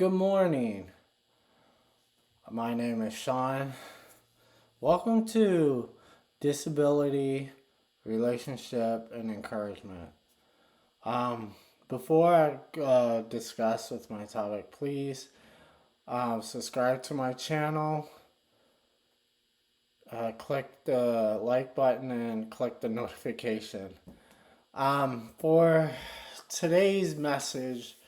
Good morning. My name is Sean. Welcome to Disability, Relationship, and Encouragement. Um, Before I discuss with my topic, please subscribe to my channel, click the like button, and click the notification. For today's message,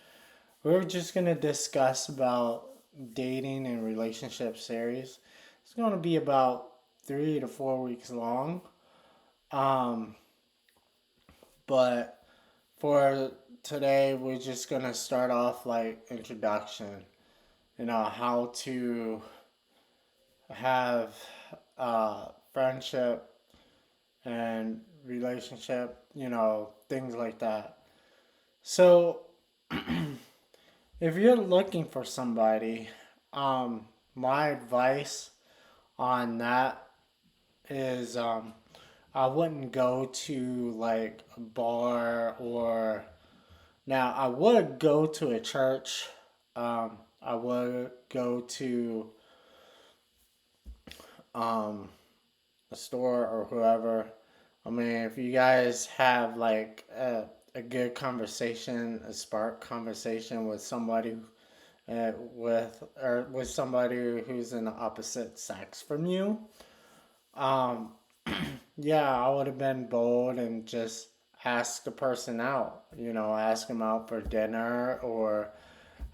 we're just gonna discuss about dating and relationship series. It's gonna be about 3 to 4 weeks long. Um, but for today, we're just gonna start off like introduction. How to have friendship and relationship. Things like that. So if you're looking for somebody, my advice on that is I wouldn't go to like a bar or now I would go to a church. I would go to um, a store or whoever. I mean, if you guys have like a good conversation, a spark conversation with somebody with somebody who's in the opposite sex from you. Um, yeah, I would have been bold and just ask the person out. Ask them out for dinner or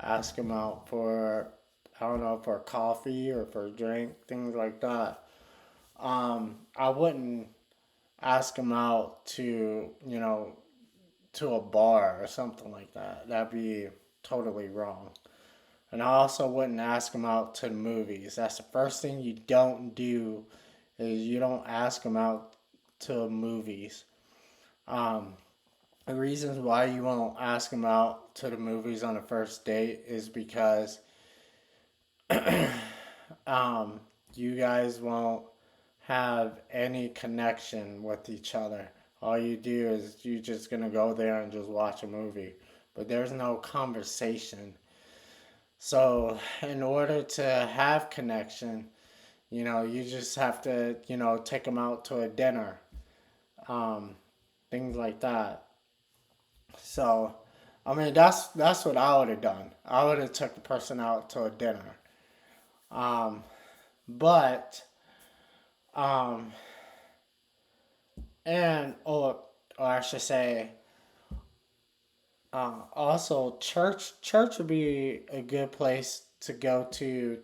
ask them out for I don't know for coffee or for a drink, things like that. I wouldn't ask them out to a bar or something like that. That'd be totally wrong. And I also wouldn't ask them out to the movies. That's the first thing you don't do is you don't ask them out to movies. Um, the reasons why you won't ask them out to the movies on a first date is because um, you guys won't have any connection with each other. All you do is you just gonna go there and just watch a movie, but there's no conversation. So in order to have connection, you just have to, take them out to a dinner, um, things like that. So, I mean, that's what I would have done. I would have took the person out to a dinner. Um, but, um, or I should say, also church would be a good place to go to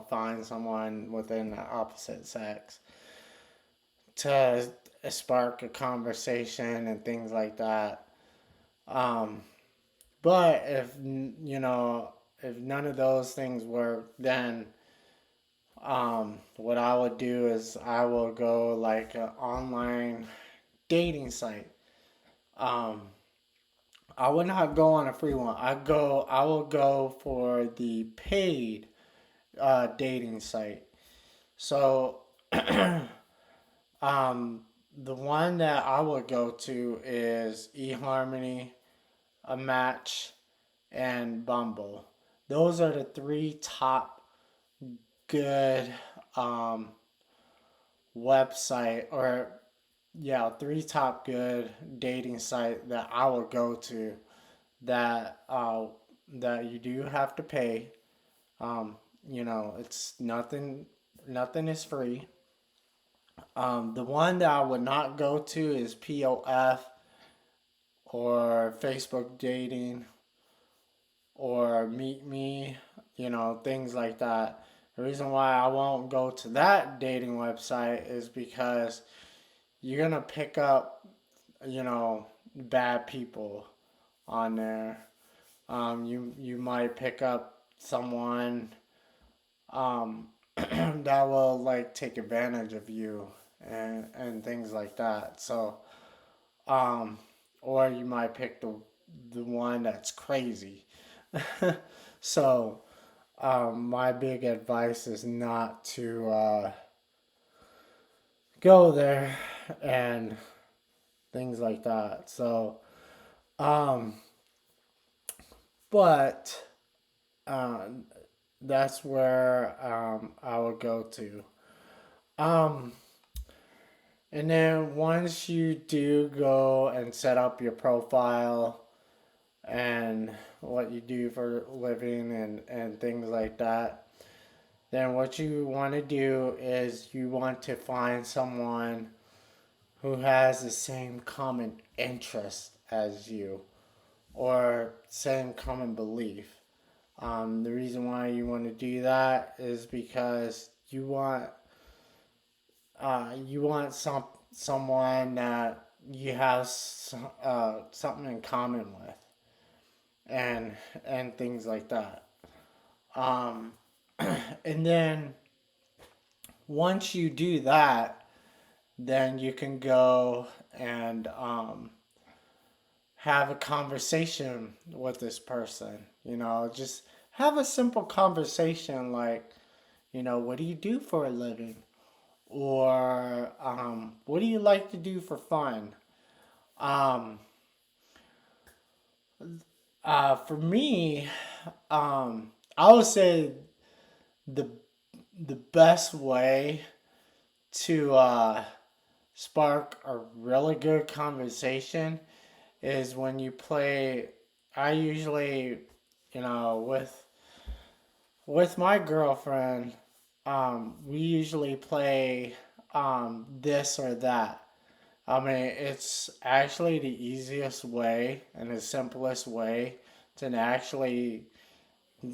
find someone within the opposite sex to spark a conversation and things like that. Um, but if none of those things work, then what I would do is I will go like an online dating site. Um, I would not go on a free one. I will go for the paid dating site. So um, the one that I would go to is eHarmony, a Match, and Bumble. Those are the three top good um, website or yeah, three top good dating site that I would go to that that you do have to pay. Um, it's nothing is free. The one that I would not go to is POF or Facebook dating or Meet Me, things like that. The reason why I won't go to that dating website is because you're gonna pick up, bad people on there. You might pick up someone that will like take advantage of you and things like that. So um, or you might pick the one that's crazy. So my big advice is not to go there and things like that. So, um, but uh, that's where I would go to. Um, and then once you do go and set up your profile and what you do for a living and things like that, then what you want to do is you want to find someone who has the same common interest as you or same common belief. The reason why you want to do that is because you want someone that you have something in common with and and things like that. Um, and then once you do that, then you can go and have a conversation with this person. Just have a simple conversation like, what do you do for a living? Or what do you like to do for fun? Um, for me, I would say the the best way to spark a really good conversation is when you play. I usually, with my girlfriend, we usually play this or that. I mean, it's actually the easiest way and the simplest way to actually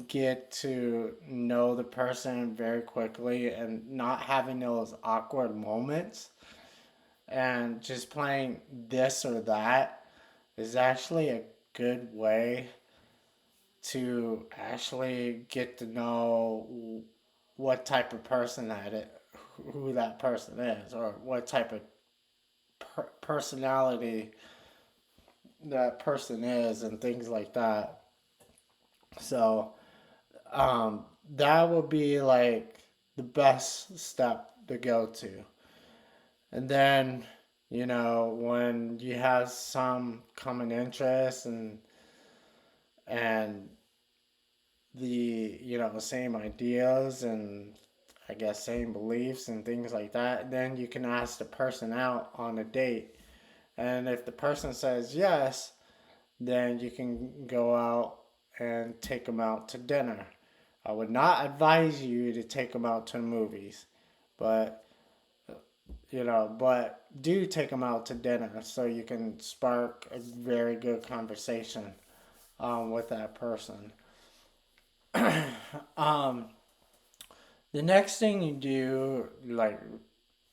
get to know the person very quickly and not having those awkward moments. And just playing this or that is actually a good way to actually get to know what type of person who that person is, or what type of personality that person is, and things like that. So, that would be like the best step to go to. And then, when you have some common interests and the same ideas and I guess same beliefs and things like that, then you can ask the person out on a date. And if the person says yes, then you can go out and take them out to dinner. I would not advise you to take them out to the movies, but but do take them out to dinner so you can spark a very good conversation with that person. um, the next thing you do, like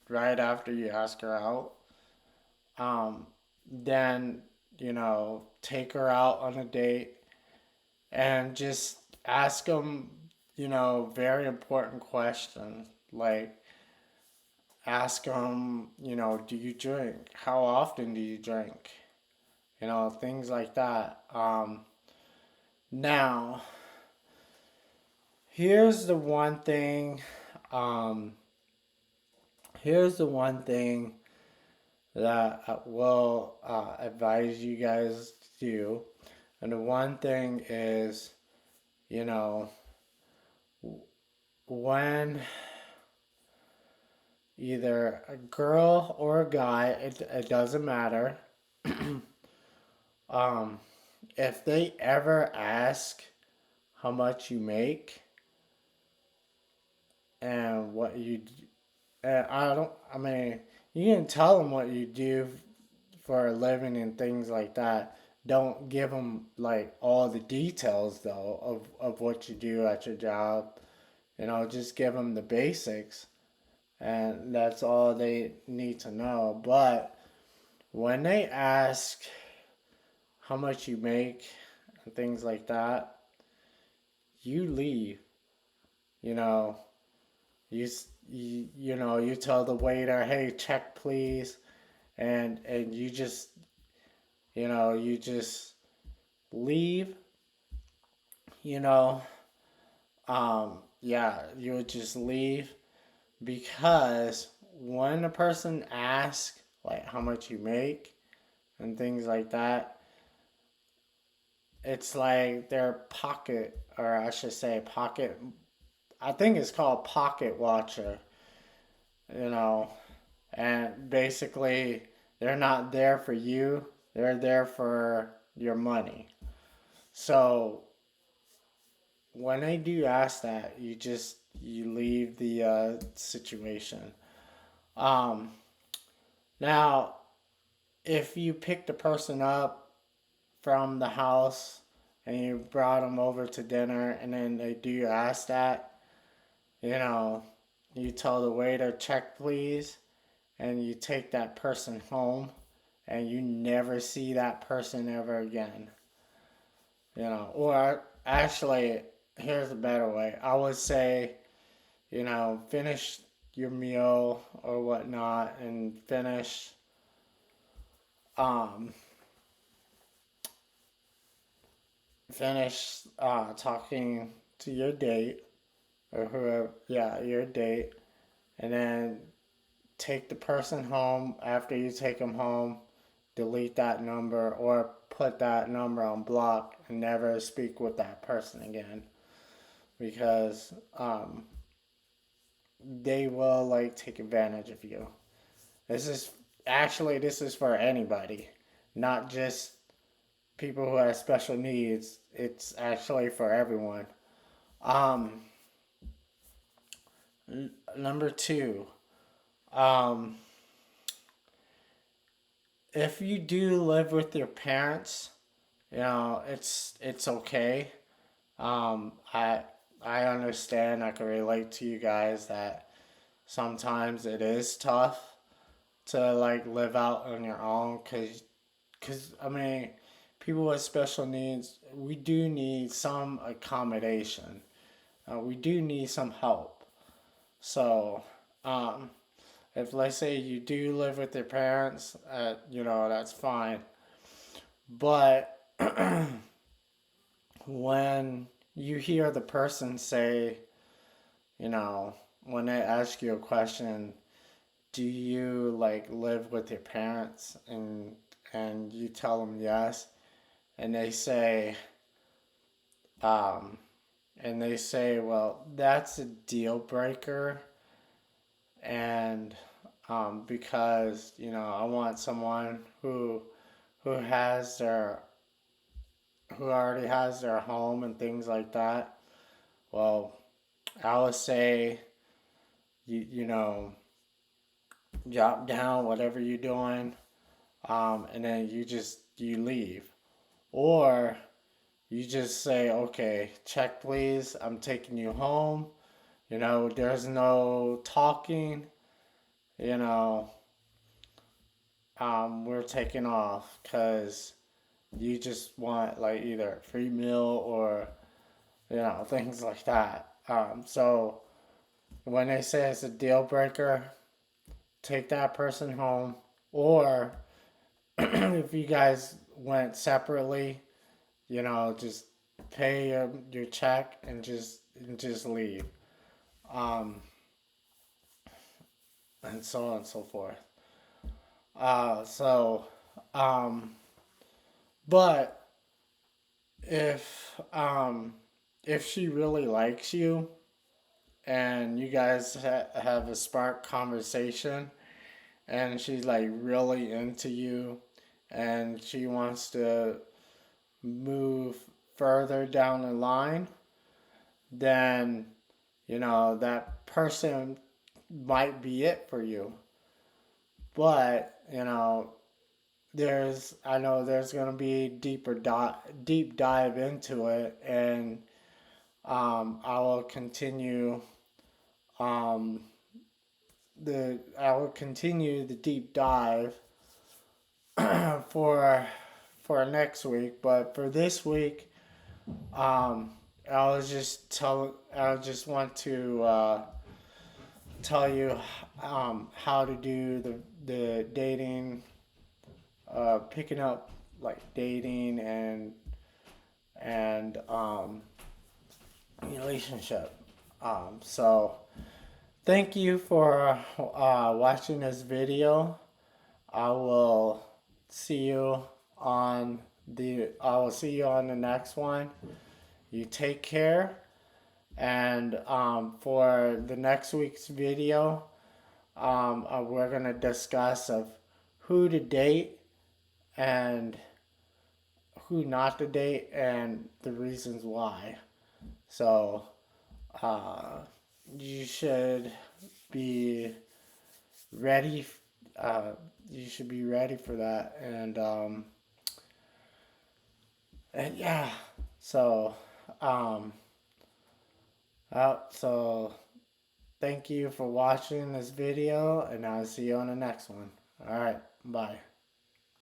right after you ask her out, um, then take her out on a date and just ask them, very important questions like ask them, do you drink? How often do you drink? Things like that. Now, here's the one thing. Um, here's the one thing that I will advise you guys to do. And the one thing is, you know, when either a girl or a guy, it doesn't matter. um, if they ever ask how much you make and what you, and I mean, you can tell them what you do for a living and things like that. Don't give them like all the details though of what you do at your job. Just give them the basics, and that's all they need to know. But when they ask how much you make and things like that, you leave. You know, you tell the waiter, "Hey, check please," and you just leave. You know, yeah, you would just leave because when a person asks like how much you make and things like that, it's like their pocket, or I should say pocket, I think it's called pocket watcher, you know, and basically they're not there for you, they're there for your money. So when they do ask that, you leave the situation. Um, Now, if you picked a person up from the house and you brought them over to dinner, and then they do ask that, you know, you tell the waiter, check please, and you take that person home, and you never see that person ever again. Or actually, here's a better way. I would say, finish your meal or whatnot, and um, finish talking to your date or whoever, yeah, your date, and then take the person home. After you take them home, delete that number or put that number on block and never speak with that person again, because they will like take advantage of you. This is for anybody, not just people who have special needs. It's actually for everyone. Um, Number two, um, if you do live with your parents, it's okay. I understand. I can relate to you guys that sometimes it is tough to like live out on your own, cause I mean, people with special needs, we do need some accommodation. We do need some help. So, um, if let's say you do live with your parents, that's fine. But when you hear the person say, you know, when they ask you a question, do you like live with your parents, and you tell them yes, and they say, um, well, that's a deal breaker, and because I want someone who has their who already has their home and things like that. Well, I would say you know drop down whatever you're doing, and then you leave, or you just say, okay, check please, I'm taking you home. There's no talking. You know, we're taking off because you just want like either a free meal or things like that. So when they say it's a deal breaker, take that person home, or if you guys went separately, just pay your check and just leave, um, and so on and so forth. So, um, but if she really likes you and you guys have a spark conversation, and she's like really into you, and she wants to move further down the line, then that person might be it for you. But I know there's gonna be deep dive into it, and I will continue um, the deep dive for next week. But for this week, um, I just want to tell you how to do the dating, picking up like dating and relationship. So thank you for watching this video. I will see you on I will see you on the next one. You take care. And for the next week's video, we're gonna discuss of who to date and who not to date and the reasons why. So uh, you should be ready. Uh, you should be ready for that. And yeah. So um, so thank you for watching this video, and I'll see you on the next one. All right, bye.